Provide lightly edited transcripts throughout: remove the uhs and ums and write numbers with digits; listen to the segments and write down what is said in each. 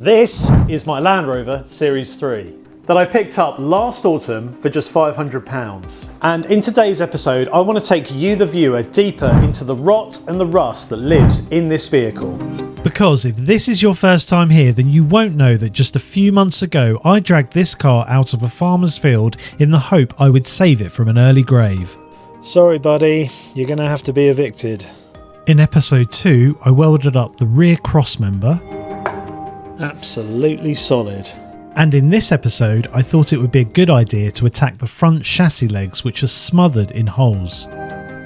This is my Land Rover Series 3 that I picked up last autumn for just £500. And in today's episode, I want to take you, the viewer, deeper into the rot and the rust that lives in this vehicle. Because if this is your first time here, then you won't know that just a few months ago, I dragged this car out of a farmer's field in the hope I would save it from an early grave. Sorry buddy, you're going to have to be evicted. In episode 2, I welded up the rear cross member. Absolutely solid. And in this episode, I thought it would be a good idea to attack the front chassis legs, which are smothered in holes.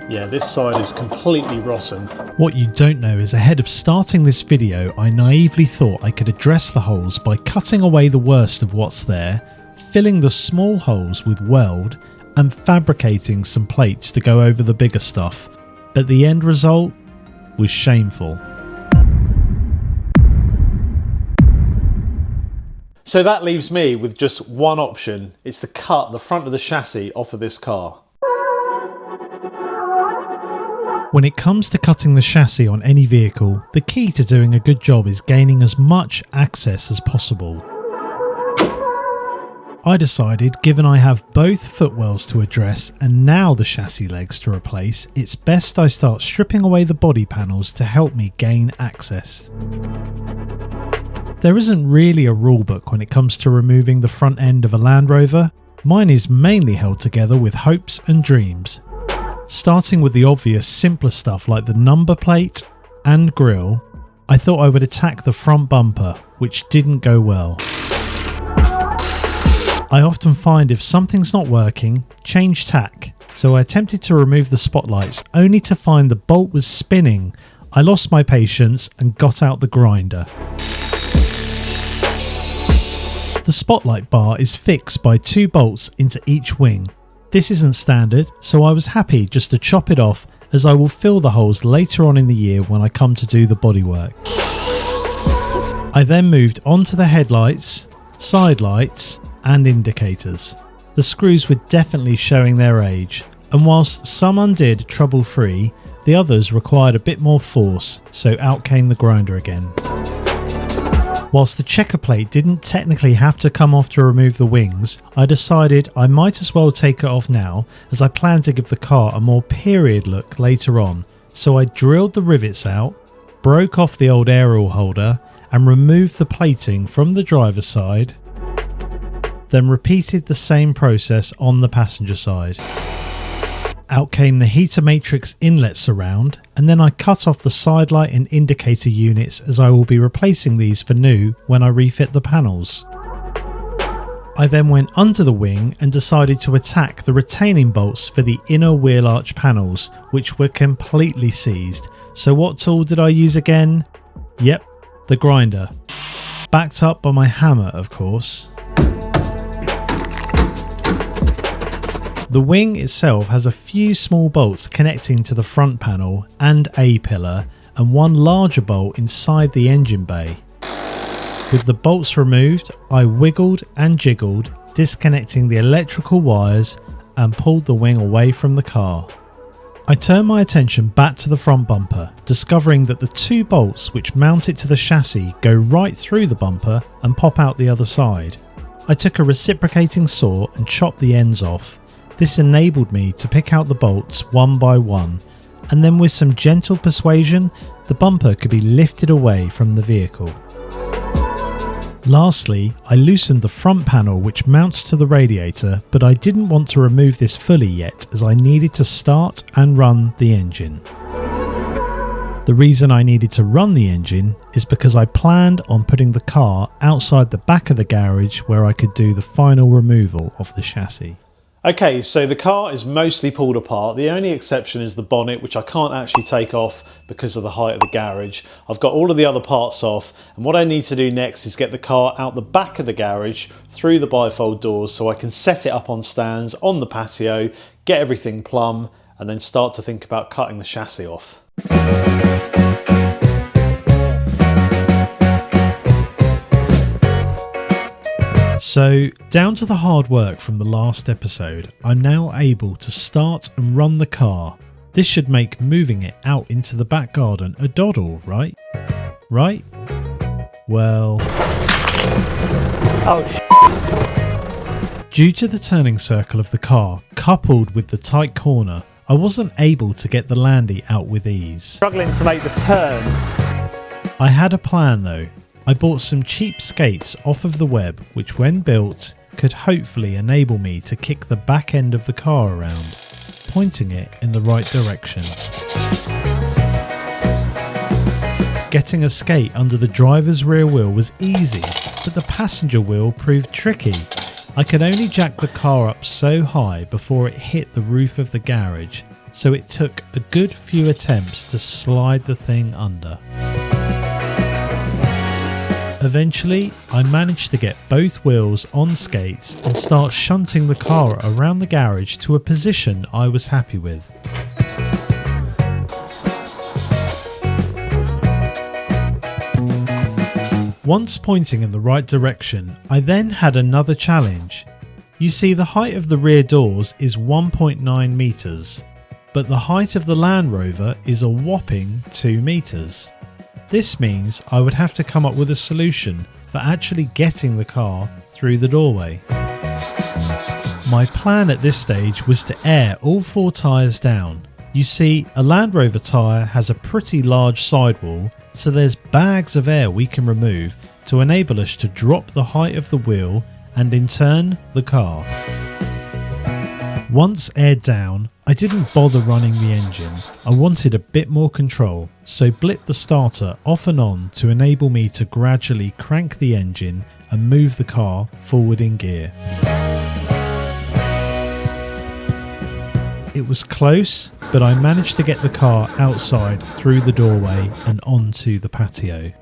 Yeah, this side is completely rotten. What you don't know is ahead of starting this video, I naively thought I could address the holes by cutting away the worst of what's there, filling the small holes with weld, and fabricating some plates to go over the bigger stuff. But the end result was shameful. So that leaves me with just one option. It's to cut the front of the chassis off of this car. When it comes to cutting the chassis on any vehicle, the key to doing a good job is gaining as much access as possible. I decided, given I have both footwells to address and now the chassis legs to replace, it's best I start stripping away the body panels to help me gain access. There isn't really a rule book when it comes to removing the front end of a Land Rover. Mine is mainly held together with hopes and dreams. Starting with the obvious simpler stuff like the number plate and grille, I thought I would attack the front bumper, which didn't go well. I often find if something's not working, change tack, so I attempted to remove the spotlights only to find the bolt was spinning. I lost my patience and got out the grinder. The spotlight bar is fixed by 2 bolts into each wing. This isn't standard, so I was happy just to chop it off, as I will fill the holes later on in the year when I come to do the bodywork. I then moved on to the headlights, side lights and indicators. The screws were definitely showing their age, and whilst some undid trouble-free, the others required a bit more force, so out came the grinder again. Whilst the checker plate didn't technically have to come off to remove the wings, I decided I might as well take it off now, as I plan to give the car a more period look later on. So I drilled the rivets out, broke off the old aerial holder and removed the plating from the driver's side, then repeated the same process on the passenger side. Out came the heater matrix inlet surround, and then I cut off the side light and indicator units, as I will be replacing these for new when I refit the panels. I then went under the wing and decided to attack the retaining bolts for the inner wheel arch panels, which were completely seized. So what tool did I use again? Yep, the grinder. Backed up by my hammer, of course. The wing itself has a few small bolts connecting to the front panel and A-pillar, and one larger bolt inside the engine bay. With the bolts removed, I wiggled and jiggled, disconnecting the electrical wires and pulled the wing away from the car. I turned my attention back to the front bumper, discovering that the 2 bolts which mount it to the chassis go right through the bumper and pop out the other side. I took a reciprocating saw and chopped the ends off. This enabled me to pick out the bolts one by one, and then with some gentle persuasion, the bumper could be lifted away from the vehicle. Lastly, I loosened the front panel which mounts to the radiator, but I didn't want to remove this fully yet, as I needed to start and run the engine. The reason I needed to run the engine is because I planned on putting the car outside the back of the garage where I could do the final removal of the chassis. Okay, so the car is mostly pulled apart. The only exception is the bonnet, which I can't actually take off because of the height of the garage. I've got all of the other parts off, and what I need to do next is get the car out the back of the garage through the bifold doors so I can set it up on stands on the patio, get everything plumb, and then start to think about cutting the chassis off. So, down to the hard work from the last episode, I'm now able to start and run the car. This should make moving it out into the back garden a doddle, right? Right? Well, Oh Due to the turning circle of the car, coupled with the tight corner, I wasn't able to get the Landy out with ease. Struggling to make the turn. I had a plan though. I bought some cheap skates off of the web, which when built, could hopefully enable me to kick the back end of the car around, pointing it in the right direction. Getting a skate under the driver's rear wheel was easy, but the passenger wheel proved tricky. I could only jack the car up so high before it hit the roof of the garage, so it took a good few attempts to slide the thing under. Eventually, I managed to get both wheels on skates and start shunting the car around the garage to a position I was happy with. Once pointing in the right direction, I then had another challenge. You see, the height of the rear doors is 1.9 metres, but the height of the Land Rover is a whopping 2 metres. This means I would have to come up with a solution for actually getting the car through the doorway. My plan at this stage was to air all 4 tyres down. You see, a Land Rover tyre has a pretty large sidewall, so there's bags of air we can remove to enable us to drop the height of the wheel and in turn the car. Once aired down, I didn't bother running the engine. I wanted a bit more control, so blipped the starter off and on to enable me to gradually crank the engine and move the car forward in gear. It was close, but I managed to get the car outside through the doorway and onto the patio.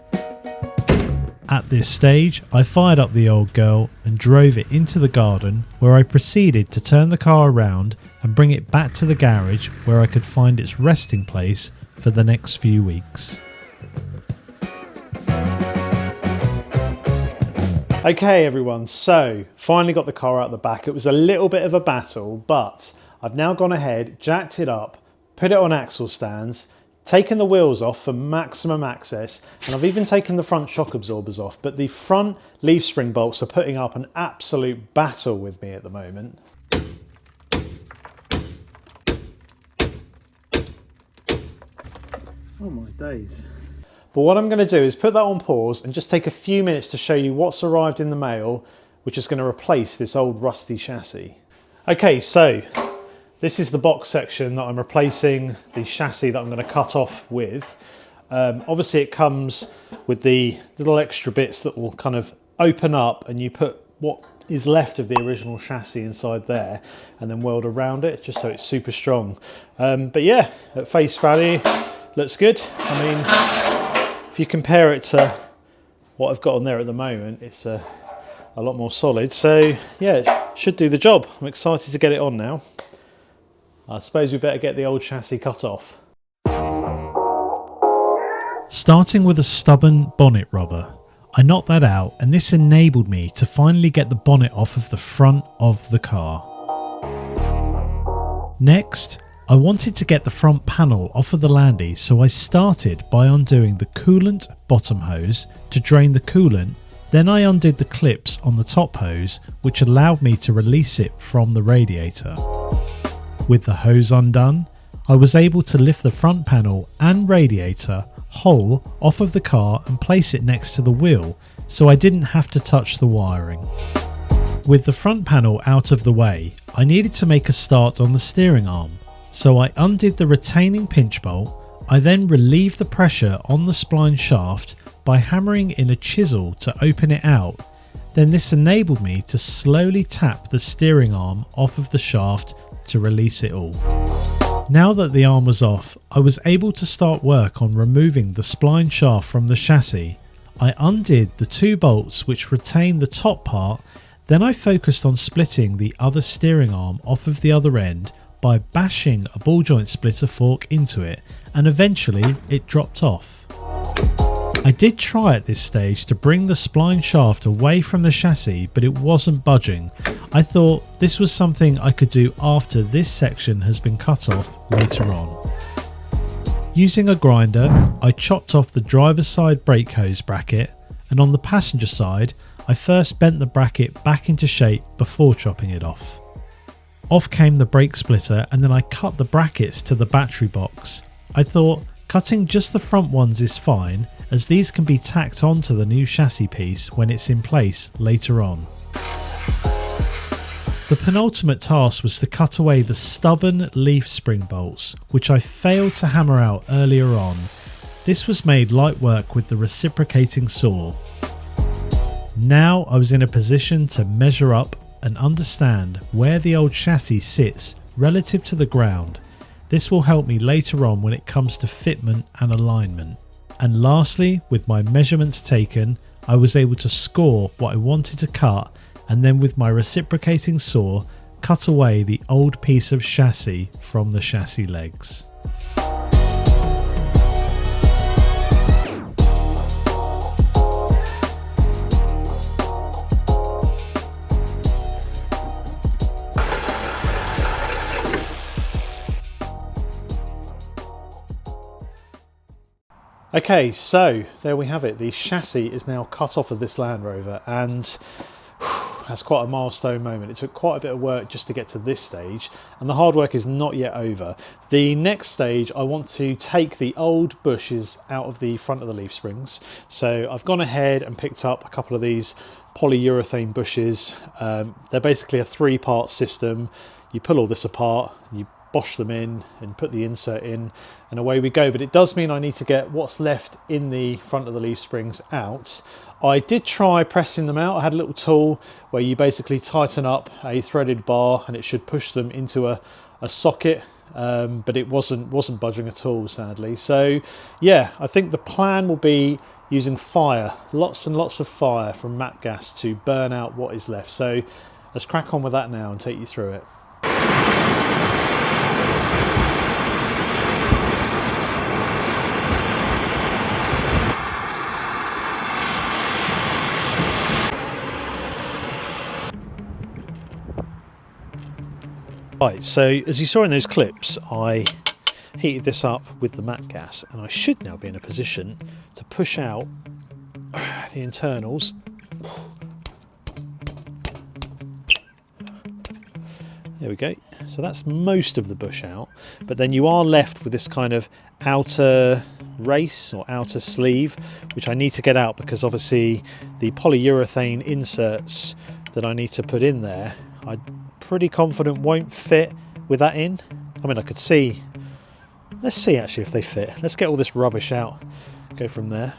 At this stage, I fired up the old girl and drove it into the garden, where I proceeded to turn the car around and bring it back to the garage where I could find its resting place for the next few weeks. Okay everyone, so finally got the car out the back. It was a little bit of a battle, but I've now gone ahead, jacked it up, put it on axle stands, taken the wheels off for maximum access, and I've even taken the front shock absorbers off, but the front leaf spring bolts are putting up an absolute battle with me at the moment. Oh my days. But what I'm going to do is put that on pause and just take a few minutes to show you what's arrived in the mail, which is going to replace this old rusty chassis. Okay, so this is the box section that I'm replacing the chassis that I'm going to cut off with. Obviously it comes with the little extra bits that will kind of open up, and you put what is left of the original chassis inside there and then weld around it just so it's super strong. But yeah, at face value, looks good. I mean, if you compare it to what I've got on there at the moment, it's a lot more solid. So yeah, it should do the job. I'm excited to get it on now. I suppose we better get the old chassis cut off. Starting with a stubborn bonnet rubber, I knocked that out, and this enabled me to finally get the bonnet off of the front of the car. Next, I wanted to get the front panel off of the Landy, so I started by undoing the coolant bottom hose to drain the coolant. Then I undid the clips on the top hose, which allowed me to release it from the radiator. With the hose undone, I was able to lift the front panel and radiator whole off of the car and place it next to the wheel, so I didn't have to touch the wiring. With the front panel out of the way, I needed to make a start on the steering arm, so I undid the retaining pinch bolt. I then relieved the pressure on the spline shaft by hammering in a chisel to open it out. Then this enabled me to slowly tap the steering arm off of the shaft to release it all. Now that the arm was off, I was able to start work on removing the spline shaft from the chassis. I undid the 2 bolts which retain the top part, then I focused on splitting the other steering arm off of the other end by bashing a ball joint splitter fork into it, and eventually it dropped off. I did try at this stage to bring the spline shaft away from the chassis, but it wasn't budging. I thought this was something I could do after this section has been cut off later on. Using a grinder, I chopped off the driver's side brake hose bracket and on the passenger side I first bent the bracket back into shape before chopping it off. Off came the brake splitter, and then I cut the brackets to the battery box. I thought cutting just the front ones is fine, as these can be tacked onto the new chassis piece when it's in place later on. The penultimate task was to cut away the stubborn leaf spring bolts, which I failed to hammer out earlier on. This was made light work with the reciprocating saw. Now I was in a position to measure up and understand where the old chassis sits relative to the ground. This will help me later on when it comes to fitment and alignment. And lastly, with my measurements taken, I was able to score what I wanted to cut, and then with my reciprocating saw, cut away the old piece of chassis from the chassis legs. Okay, so there we have it. The chassis is now cut off of this Land Rover, and that's quite a milestone moment. It took quite a bit of work just to get to this stage, and the hard work is not yet over. The next stage, I want to take the old bushes out of the front of the leaf springs. So I've gone ahead and picked up a couple of these polyurethane bushes. They're basically a 3-part system. You pull all this apart, you bosh them in and put the insert in, and away we go. But it does mean I need to get what's left in the front of the leaf springs out. I did try pressing them out. I had a little tool where you basically tighten up a threaded bar and it should push them into a socket, but it wasn't budging at all, sadly. So yeah, I think the plan will be using fire, lots and lots of fire from matte gas to burn out what is left. So let's crack on with that now and take you through it. Right, so as you saw in those clips, I heated this up with the matte gas, and I should now be in a position to push out the internals. There we go. So that's most of the bush out, but then you are left with this kind of outer race or outer sleeve, which I need to get out because obviously the polyurethane inserts that I need to put in there, I'm pretty confident won't fit with that in. I mean, I could see, let's see actually if they fit. Let's get all this rubbish out, go from there.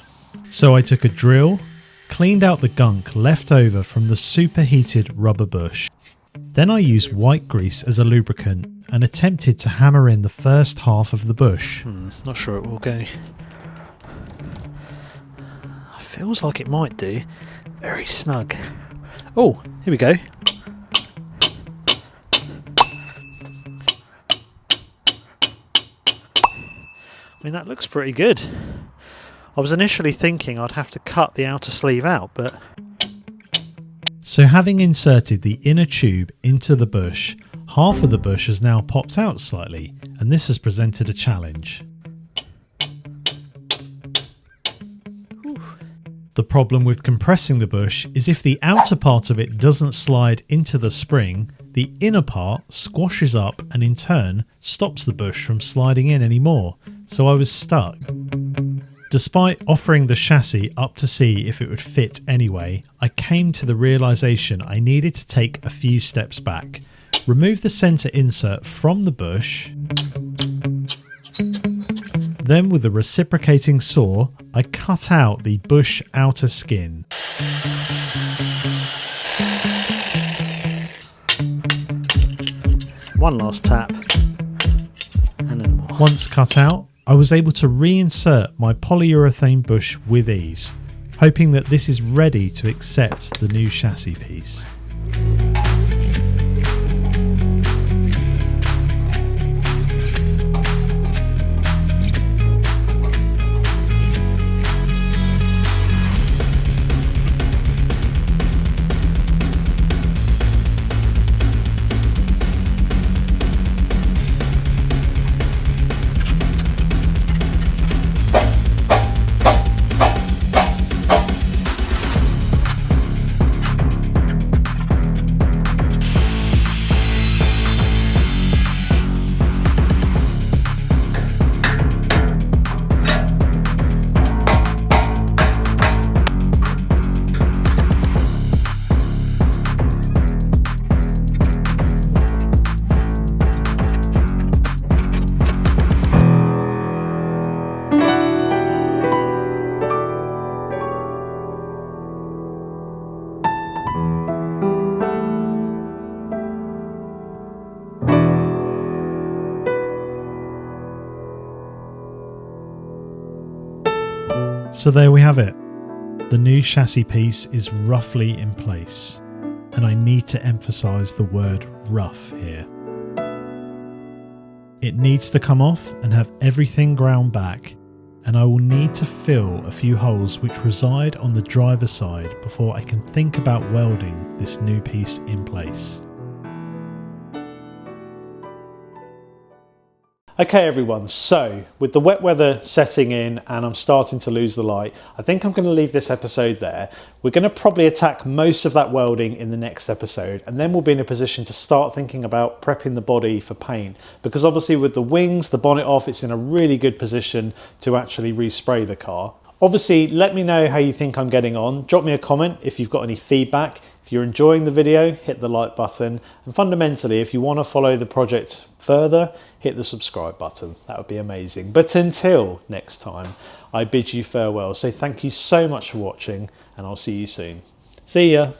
So I took a drill, cleaned out the gunk left over from the superheated rubber bush. Then I used white grease as a lubricant and attempted to hammer in the first half of the bush. Not sure it will go. Feels like it might do. Very snug. Oh, here we go. I mean, that looks pretty good. I was initially thinking I'd have to cut the outer sleeve out, but... So having inserted the inner tube into the bush, half of the bush has now popped out slightly, and this has presented a challenge. The problem with compressing the bush is if the outer part of it doesn't slide into the spring, the inner part squashes up and in turn stops the bush from sliding in anymore, so I was stuck. Despite offering the chassis up to see if it would fit anyway, I came to the realisation I needed to take a few steps back, remove the centre insert from the bush, then with a reciprocating saw, I cut out the bush outer skin. One last tap, and then more. Once cut out, I was able to reinsert my polyurethane bush with ease, hoping that this is ready to accept the new chassis piece. So there we have it. The new chassis piece is roughly in place, and I need to emphasise the word rough here. It needs to come off and have everything ground back, and I will need to fill a few holes which reside on the driver's side before I can think about welding this new piece in place. Okay everyone, so with the wet weather setting in and I'm starting to lose the light, I think I'm going to leave this episode there. We're going to probably attack most of that welding in the next episode, and then we'll be in a position to start thinking about prepping the body for paint, because obviously with the wings, the bonnet off, it's in a really good position to actually respray the car. Obviously, let me know how you think I'm getting on. Drop me a comment if you've got any feedback. If you're enjoying the video, hit the like button. And fundamentally, if you want to follow the project further, hit the subscribe button. That would be amazing. But until next time, I bid you farewell. So thank you so much for watching, and I'll see you soon. See ya.